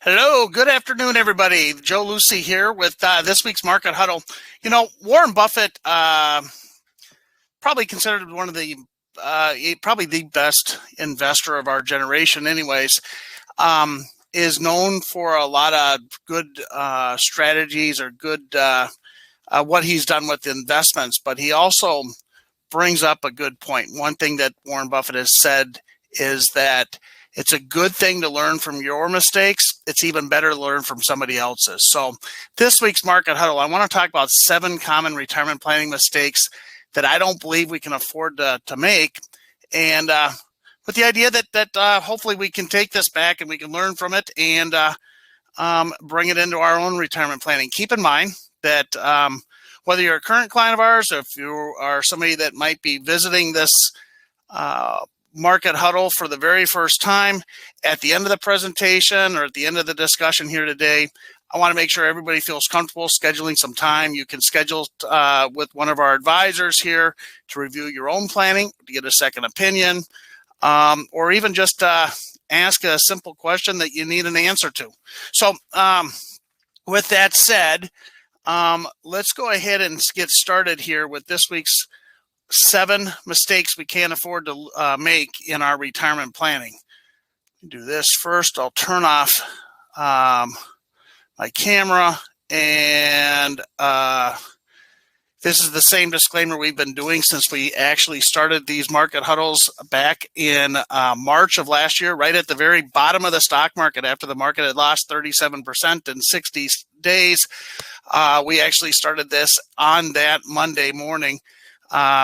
Hello, good afternoon, everybody. Joe Lucey here with this week's Market Huddle. Warren Buffett, probably considered one of probably the best investor of our generation, anyways, is known for a lot of good strategies or good what he's done with investments, but he also brings up a good point. One thing that Warren Buffett has said is that it's a good thing to learn from your mistakes. It's even better to learn from somebody else's. So this week's Market Huddle, I want to talk about 7 common retirement planning mistakes that I don't believe we can afford to make. And with the idea that hopefully we can take this back and we can learn from it and bring it into our own retirement planning. Keep in mind that whether you're a current client of ours or if you are somebody that might be visiting this Market Huddle for the very first time, at the end of the presentation or at the end of the discussion here today, I want to make sure everybody feels comfortable scheduling some time. You can schedule with one of our advisors here to review your own planning, to get a second opinion, or even just ask a simple question that you need an answer to. So with that said, let's go ahead and get started here with this week's 7 mistakes we can't afford to make in our retirement planning. Do this first. I'll turn off my camera, and this is the same disclaimer we've been doing since we actually started these Market Huddles back in March of last year, right at the very bottom of the stock market after the market had lost 37% in 60 days. We actually started this on that Monday morning,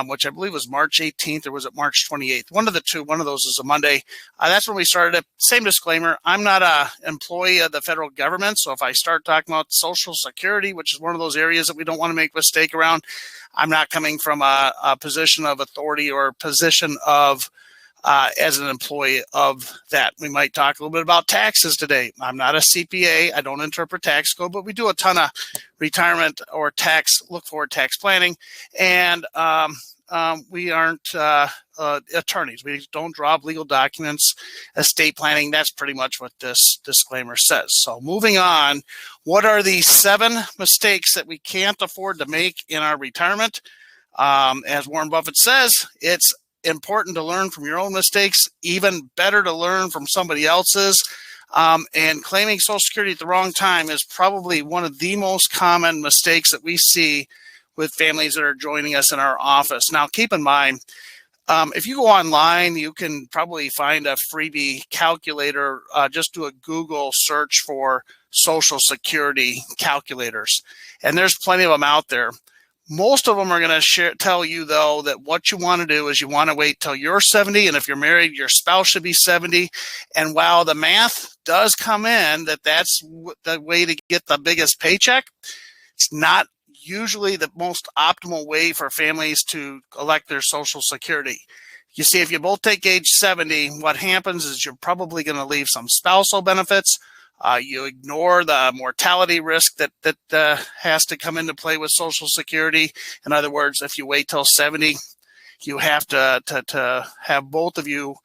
which I believe was March 18th, or was it March 28th? One of the two. One of those is a Monday. That's when we started it. Same disclaimer. I'm not an employee of the federal government, so if I start talking about Social Security, which is one of those areas that we don't want to make a mistake around, I'm not coming from a position of authority or a position of as an employee of that. We might talk a little bit about taxes today. I'm not a CPA. I don't interpret tax code, but we do a ton of retirement or look-forward tax planning. And we aren't attorneys. We don't draw up legal documents, estate planning. That's pretty much what this disclaimer says. So moving on, what are the 7 mistakes that we can't afford to make in our retirement? As Warren Buffett says, it's important to learn from your own mistakes, even better to learn from somebody else's. And claiming Social Security at the wrong time is probably one of the most common mistakes that we see with families that are joining us in our office. Now, keep in mind, if you go online, you can probably find a freebie calculator. Just do a Google search for Social Security calculators, and there's plenty of them out there. Most of them are going to tell you, though, that what you want to do is you want to wait till you're 70, and if you're married, your spouse should be 70. And while the math does come in that's the way to get the biggest paycheck, it's not usually the most optimal way for families to elect their Social Security. You see, if you both take age 70, what happens is you're probably going to leave some spousal benefits. You ignore the mortality risk that has to come into play with Social Security. In other words, if you wait till 70, you have to have both of you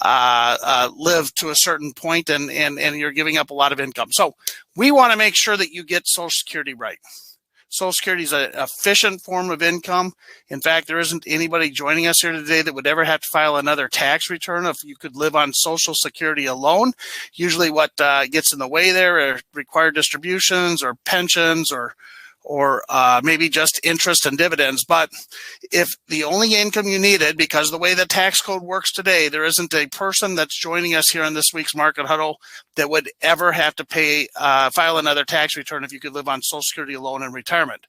live to a certain point, and you're giving up a lot of income. So we want to make sure that you get Social Security right. Social Security is an efficient form of income. In fact, there isn't anybody joining us here today that would ever have to file another tax return if you could live on Social Security alone. Usually what gets in the way there are required distributions or pensions or maybe just interest and dividends. But if the only income you needed, because of the way the tax code works today, there isn't a person that's joining us here on this week's Market Huddle that would ever have to file another tax return if you could live on Social Security alone in retirement.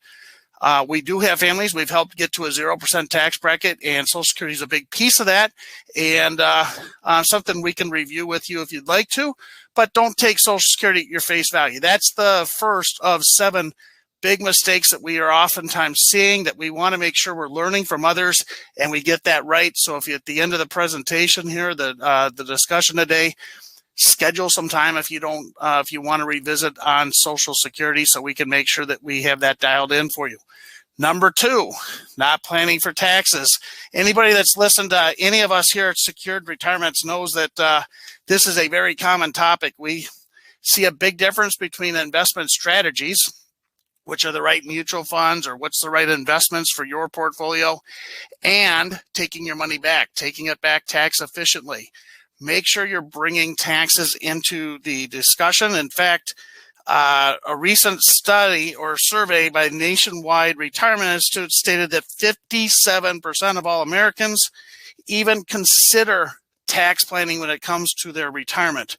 We do have families we've helped get to a 0% tax bracket, and Social Security is a big piece of that, and something we can review with you if you'd like to, but don't take Social Security at your face value. That's the first of 7 big mistakes that we are oftentimes seeing, that we want to make sure we're learning from others and we get that right. So if you, at the end of the presentation here, the discussion today, schedule some time if you want to revisit on Social Security, so we can make sure that we have that dialed in for you. Number 2, not planning for taxes. Anybody that's listened to any of us here at Secured Retirements knows that this is a very common topic. We see a big difference between investment strategies, which are the right mutual funds or what's the right investments for your portfolio, and taking your money back, taking it back tax efficiently. Make sure you're bringing taxes into the discussion. In fact, a recent study or survey by Nationwide Retirement Institute stated that 57% of all Americans even consider tax planning when it comes to their retirement.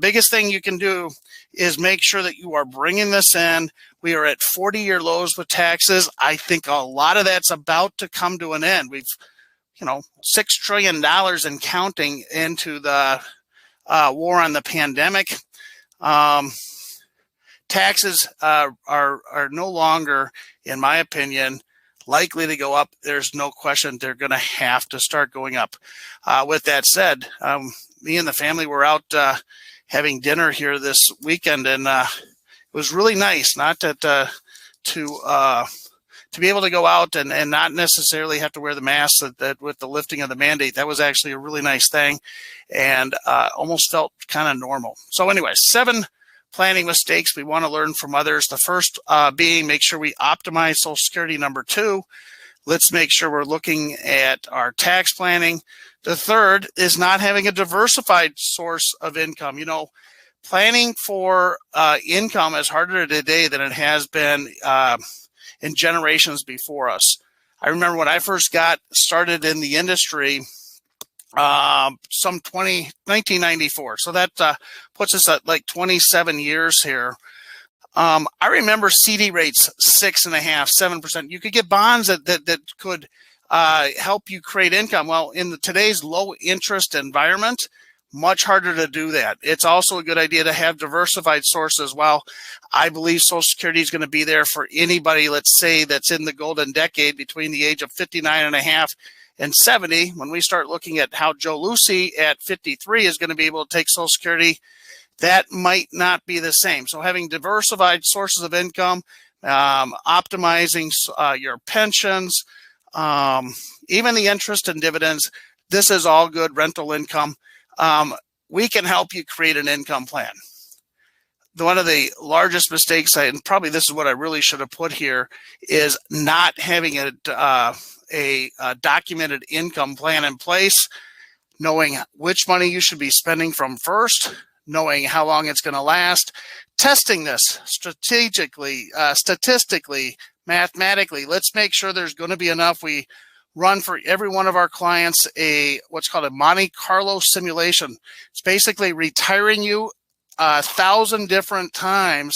Biggest thing you can do is make sure that you are bringing this in. We are at 40-year lows with taxes. I think a lot of that's about to come to an end. We've, $6 trillion and counting into the war on the pandemic. Taxes are no longer, in my opinion, likely to go up. There's no question they're going to have to start going up. With that said, me and the family were out having dinner here this weekend, and it was really nice not to be able to go out and not necessarily have to wear the mask that with the lifting of the mandate. That was actually a really nice thing, and almost felt kind of normal. So anyway, 7 planning mistakes we want to learn from others. The first being make sure we optimize Social Security. Number 2, let's make sure we're looking at our tax planning. The third is not having a diversified source of income. Planning for income is harder today than it has been in generations before us. I remember when I first got started in the industry, 1994. So that puts us at like 27 years here. I remember CD rates 6.5%, 7%. You could get bonds that could help you create income. Well, in today's low interest environment, much harder to do that. It's also a good idea to have diversified sources. Well, I believe Social Security is going to be there for anybody, let's say, that's in the golden decade between the age of 59.5 and 70. When we start looking at how Joe Lucey at 53 is going to be able to take Social Security, that might not be the same. So having diversified sources of income, optimizing your pensions, even the interest and dividends, this is all good rental income. We can help you create an income plan. One of the largest mistakes, and probably this is what I really should have put here, is not having a documented income plan in place, knowing which money you should be spending from first, knowing how long it's going to last, testing this strategically, statistically, mathematically. Let's make sure there's going to be enough. We run for every one of our clients what's called a Monte Carlo simulation. It's basically retiring you 1,000 different times,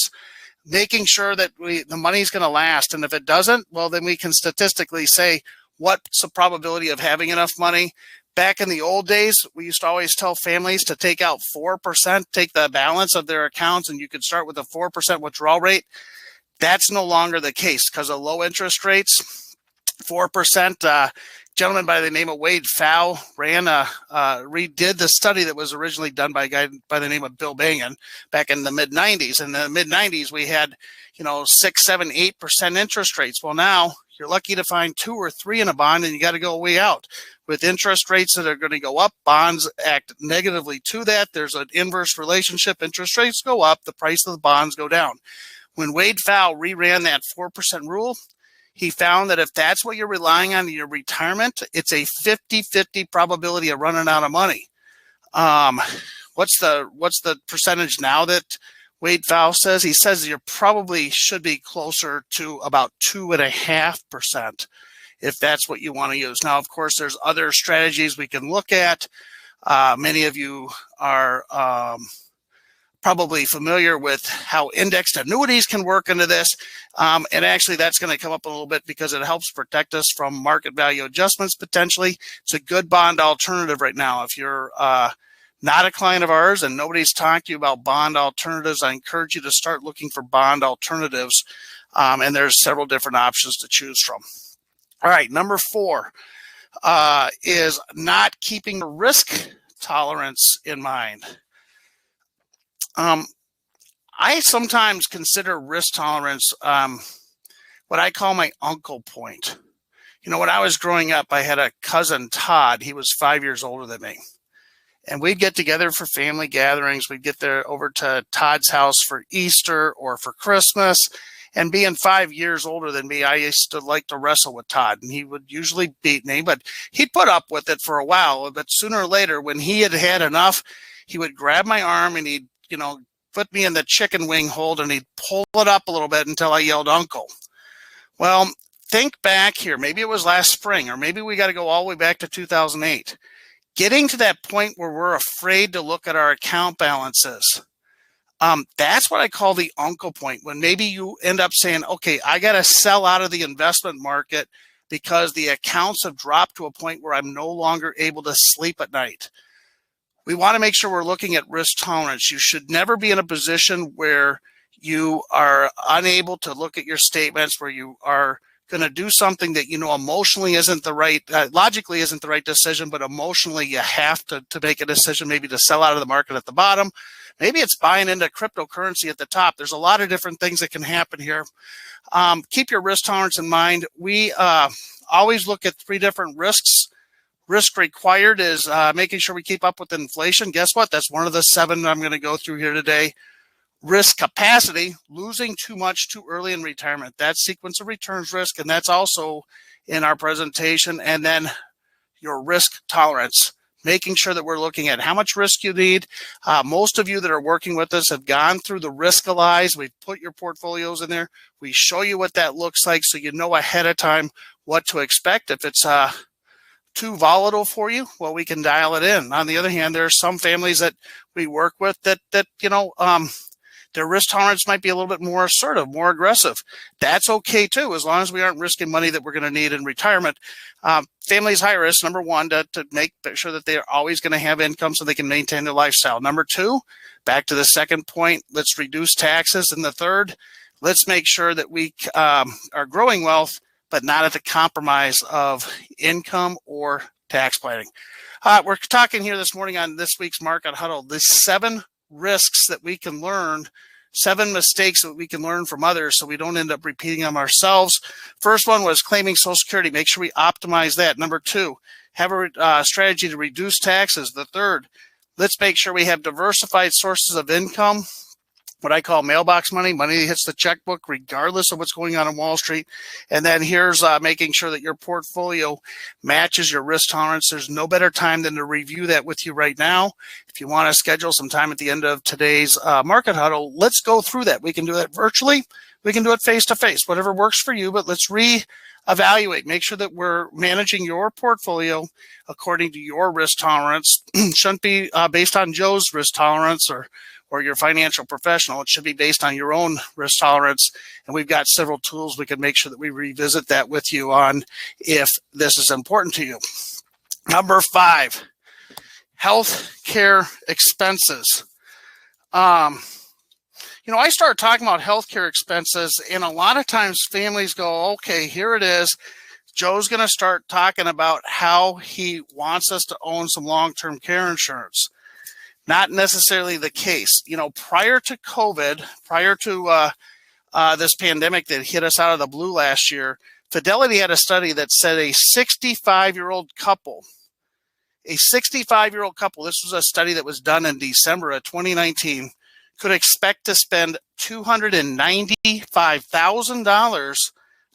making sure that the money's going to last. And if it doesn't, well, then we can statistically say what's the probability of having enough money. Back in the old days, we used to always tell families to take out 4%, take the balance of their accounts, and you could start with a 4% withdrawal rate. That's no longer the case because of low interest rates. 4%. Gentleman by the name of Wade Pfau redid the study that was originally done by a guy by the name of Bill Bangan back in the mid-90s. In the mid-90s, we had 6, 7, 8% interest rates. Well, now you're lucky to find 2 or 3 in a bond, and you got to go way out. With interest rates that are going to go up, bonds act negatively to that. There's an inverse relationship. Interest rates go up, the price of the bonds go down. When Wade Pfau reran that 4% rule, he found that if that's what you're relying on in your retirement, it's a 50-50 probability of running out of money. What's the percentage now that Wade Pfau says? He says you probably should be closer to about 2.5% if that's what you want to use. Now, of course, there's other strategies we can look at. Many of you are probably familiar with how indexed annuities can work into this. And actually, that's going to come up a little bit because it helps protect us from market value adjustments potentially. It's a good bond alternative right now. If you're not a client of ours and nobody's talked to you about bond alternatives, I encourage you to start looking for bond alternatives. And there's several different options to choose from. All right, number 4 is not keeping risk tolerance in mind. I sometimes consider risk tolerance what I call my uncle point. When I was growing up, I had a cousin, Todd. He was 5 years older than me. And we'd get together for family gatherings. We'd get there over to Todd's house for Easter or for Christmas. And being 5 years older than me, I used to like to wrestle with Todd, and he would usually beat me, but he'd put up with it for a while. But sooner or later, when he had had enough, he would grab my arm and he'd, put me in the chicken wing hold and he'd pull it up a little bit until I yelled, "Uncle." Well, think back here. Maybe it was last spring, or maybe we got to go all the way back to 2008. Getting to that point where we're afraid to look at our account balances. That's what I call the uncle point, when maybe you end up saying, okay, I got to sell out of the investment market because the accounts have dropped to a point where I'm no longer able to sleep at night. We want to make sure we're looking at risk tolerance. You should never be in a position where you are unable to look at your statements, where you are going to do something that emotionally isn't the right, logically isn't the right decision, but emotionally you have to make a decision, maybe to sell out of the market at the bottom. Maybe it's buying into cryptocurrency at the top. There's a lot of different things that can happen here. Keep your risk tolerance in mind. We always look at 3 different risks. Risk required is making sure we keep up with inflation. Guess what? That's one of the 7 I'm going to go through here today. Risk capacity, losing too much too early in retirement. That's sequence of returns risk, and that's also in our presentation. And then your risk tolerance, making sure that we're looking at how much risk you need. Most of you that are working with us have gone through the Riskalyze. We've put your portfolios in there. We show you what that looks like so you know ahead of time what to expect. If it's too volatile for you, well, we can dial it in. On the other hand, there are some families that we work with that their risk tolerance might be a little bit more assertive, more aggressive. That's okay too, as long as we aren't risking money that we're going to need in retirement. Families high risk, number 1, to make sure that they're always going to have income so they can maintain their lifestyle. Number 2, back to the second point, let's reduce taxes. And the third, let's make sure that we are growing wealth, but not at the compromise of income or tax planning. We're talking here this morning on this week's Market Huddle, the 7 risks that we can learn, 7 mistakes that we can learn from others so we don't end up repeating them ourselves. First one was claiming Social Security. Make sure we optimize that. Number 2, have a strategy to reduce taxes. The third, let's make sure we have diversified sources of income, what I call mailbox money, money that hits the checkbook regardless of what's going on Wall Street. And then here's making sure that your portfolio matches your risk tolerance. There's no better time than to review that with you right now. If you want to schedule some time at the end of today's Market Huddle, let's go through that. We can do that virtually. We can do it face-to-face, whatever works for you, but let's reevaluate. Make sure that we're managing your portfolio according to your risk tolerance. Shouldn't be based on Joe's risk tolerance or your financial professional. It should be based on your own risk tolerance. And we've got several tools we can make sure that we revisit that with you on if this is important to you. Number 5, health care expenses. I start talking about healthcare expenses, and a lot of times families go, okay, here it is. Joe's going to start talking about how he wants us to own some long-term care insurance. Not necessarily the case. Prior to COVID, prior to this pandemic that hit us out of the blue last year, Fidelity had a study that said a 65-year-old couple, this was a study that was done in December of 2019, could expect to spend $295,000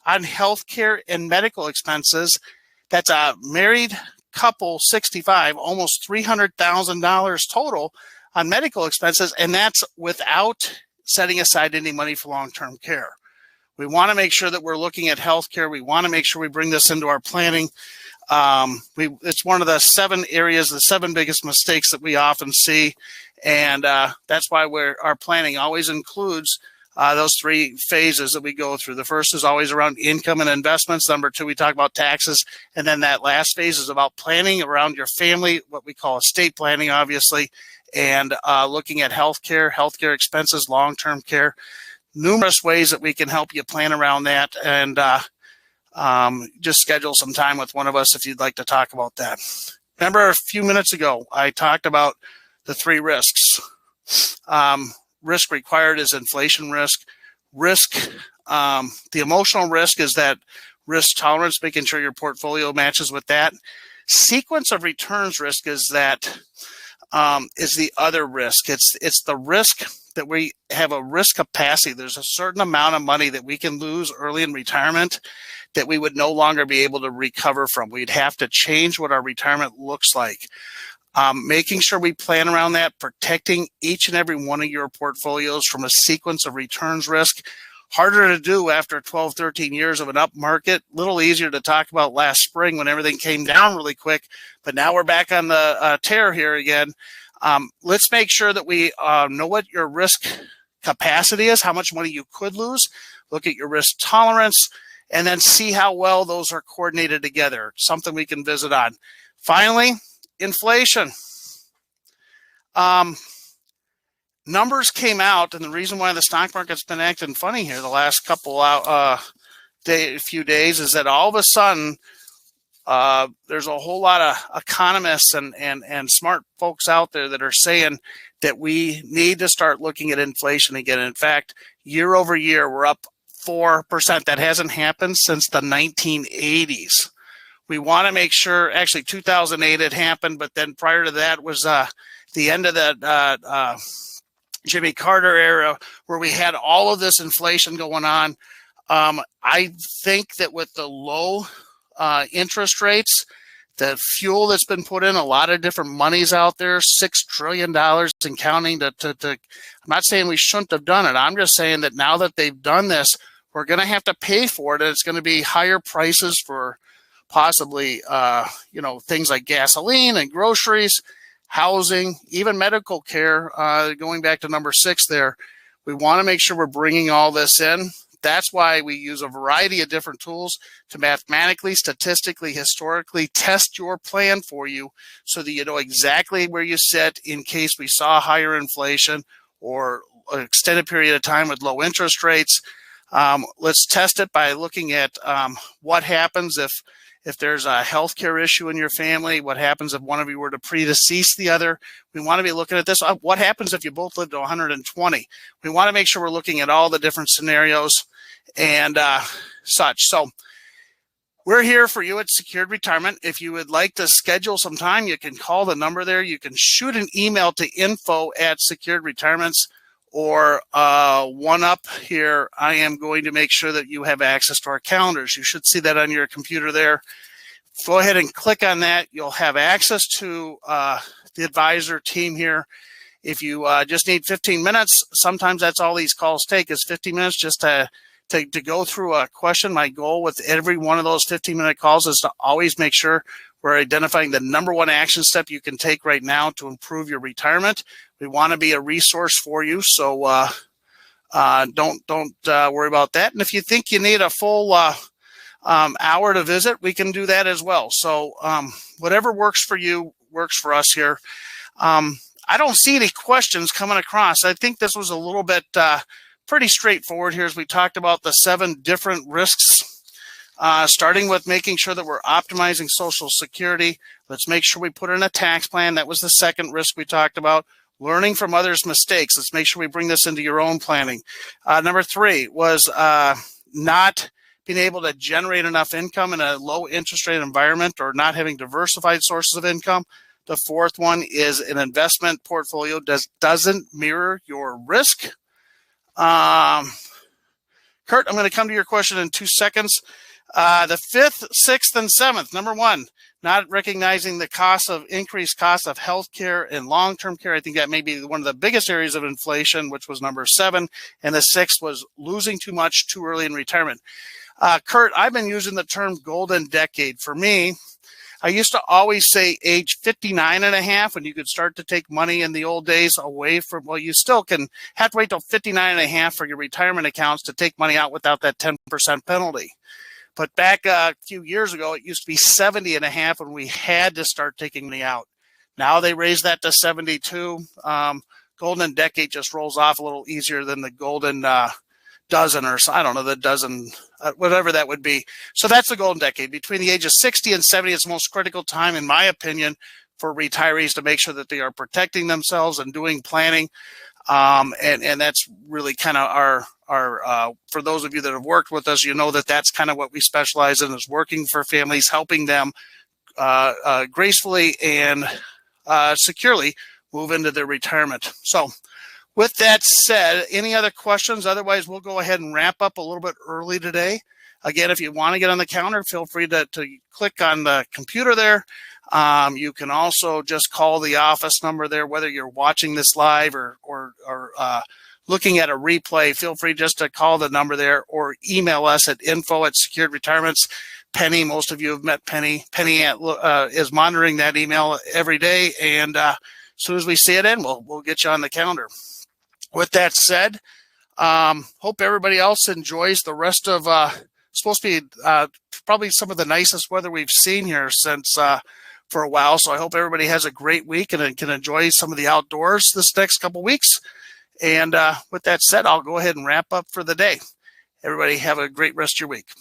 on healthcare and medical expenses. That's a married couple, 65, almost $300,000 total on medical expenses, and that's without setting aside any money for long-term care. We want to make sure that we're looking at healthcare. We want to make sure we bring this into our planning. It's one of the 7 areas, the 7 biggest mistakes that we often see, and that's why our planning always includes those 3 phases that we go through. The first is always around income and investments. Number 2, we talk about taxes. And then that last phase is about planning around your family, what we call estate planning, obviously, and looking at healthcare expenses, long-term care, numerous ways that we can help you plan around that. And just schedule some time with one of us if you'd like to talk about that. Remember a few minutes ago, I talked about the 3 risks. Risk required is inflation risk. The emotional risk is that risk tolerance, making sure your portfolio matches with that. Sequence of returns risk is that is the other risk. It's the risk that we have a risk capacity. There's a certain amount of money that we can lose early in retirement that we would no longer be able to recover from. We'd have to change what our retirement looks like. Making sure we plan around that, protecting each and every one of your portfolios from a sequence of returns risk. Harder to do after 12, 13 years of an up market. Little easier to talk about last spring when everything came down really quick, but now we're back on the tear here again. Let's make sure that we know what your risk capacity is, how much money you could lose, look at your risk tolerance, and then see how well those are coordinated together. Something we can visit on. Finally, inflation. Numbers came out, and the reason why the stock market's been acting funny here the last few days is that all of a sudden there's a whole lot of economists and smart folks out there that are saying that we need to start looking at inflation again. In fact, year over year, we're up 4%. That hasn't happened since the 1980s. We want to make sure, actually 2008 it happened, but then prior to that was the end of the Jimmy Carter era where we had all of this inflation going on. I think that with the low interest rates, the fuel that's been put in, a lot of different monies out there, $6 trillion and counting. I'm not saying we shouldn't have done it. I'm just saying that now that they've done this, we're going to have to pay for it, and it's going to be higher prices for possibly things like gasoline and groceries, housing, even medical care. Going back to number 6 there, we want to make sure we're bringing all this in. That's why we use a variety of different tools to mathematically, statistically, historically test your plan for you so that you know exactly where you sit in case we saw higher inflation or an extended period of time with low interest rates. Let's test it by looking at what happens if there's a healthcare issue in your family. What happens if one of you were to predecease the other? We want to be looking at this. What happens if you both live to 120? We want to make sure we're looking at all the different scenarios and such. So we're here for you at Secured Retirement. If you would like to schedule some time, you can call the number there. You can shoot an email to info@Secured Retirements, or one up here. I am going to make sure that you have access to our calendars. You should see that on your computer there. Go ahead and click on that. You'll have access to the advisor team here. If you just need 15 minutes, sometimes that's all these calls take is 15 minutes just to go through a question. My goal with every one of those 15-minute calls is to always make sure we're identifying the number one action step you can take right now to improve your retirement. We want to be a resource for you, so don't worry about that. And if you think you need a full hour to visit, we can do that as well. So whatever works for you works for us here. I don't see any questions coming across. I think this was a little bit pretty straightforward here as we talked about the 7 different risks. Starting with making sure that we're optimizing Social Security. Let's make sure we put in a tax plan. That was the second risk we talked about. Learning from others' mistakes. Let's make sure we bring this into your own planning. Number 3 was not being able to generate enough income in a low interest rate environment or not having diversified sources of income. The 4th one is an investment portfolio doesn't mirror your risk. Kurt, I'm going to come to your question in 2 seconds. The 5th, 6th, and 7th. Number 1, not recognizing the increased cost of healthcare and long-term care. I think that may be one of the biggest areas of inflation, which was number 7. And the 6th was losing too much too early in retirement. Kurt, I've been using the term golden decade. For me, I used to always say age 59 and a half when you could start to take money in the old days away from, well, you still can have to wait till 59 and a half for your retirement accounts to take money out without that 10% penalty. But back a few years ago, it used to be 70 and a half when we had to start taking money out. Now they raised that to 72. Golden decade just rolls off a little easier than the golden dozen, or I don't know, the dozen, whatever that would be. So that's the golden decade. Between the age of 60 and 70, it's the most critical time, in my opinion, for retirees to make sure that they are protecting themselves and doing planning. And that's really kind of our for those of you that have worked with us, you know that that's kind of what we specialize in, is working for families, helping them gracefully and securely move into their retirement. So with that said, any other questions? Otherwise, we'll go ahead and wrap up a little bit early today. Again, if you want to get on the calendar, feel free to click on the computer there. You can also just call the office number there, whether you're watching this live or looking at a replay. Feel free just to call the number there or email us at info@securedretirements. Penny, most of you have met Penny. Penny is monitoring that email every day, and as soon as we see it in, we'll get you on the calendar. With that said, hope everybody else enjoys the rest of supposed to be probably some of the nicest weather we've seen here since for a while. So I hope everybody has a great week and can enjoy some of the outdoors this next couple weeks. And with that said, I'll go ahead and wrap up for the day. Everybody have a great rest of your week.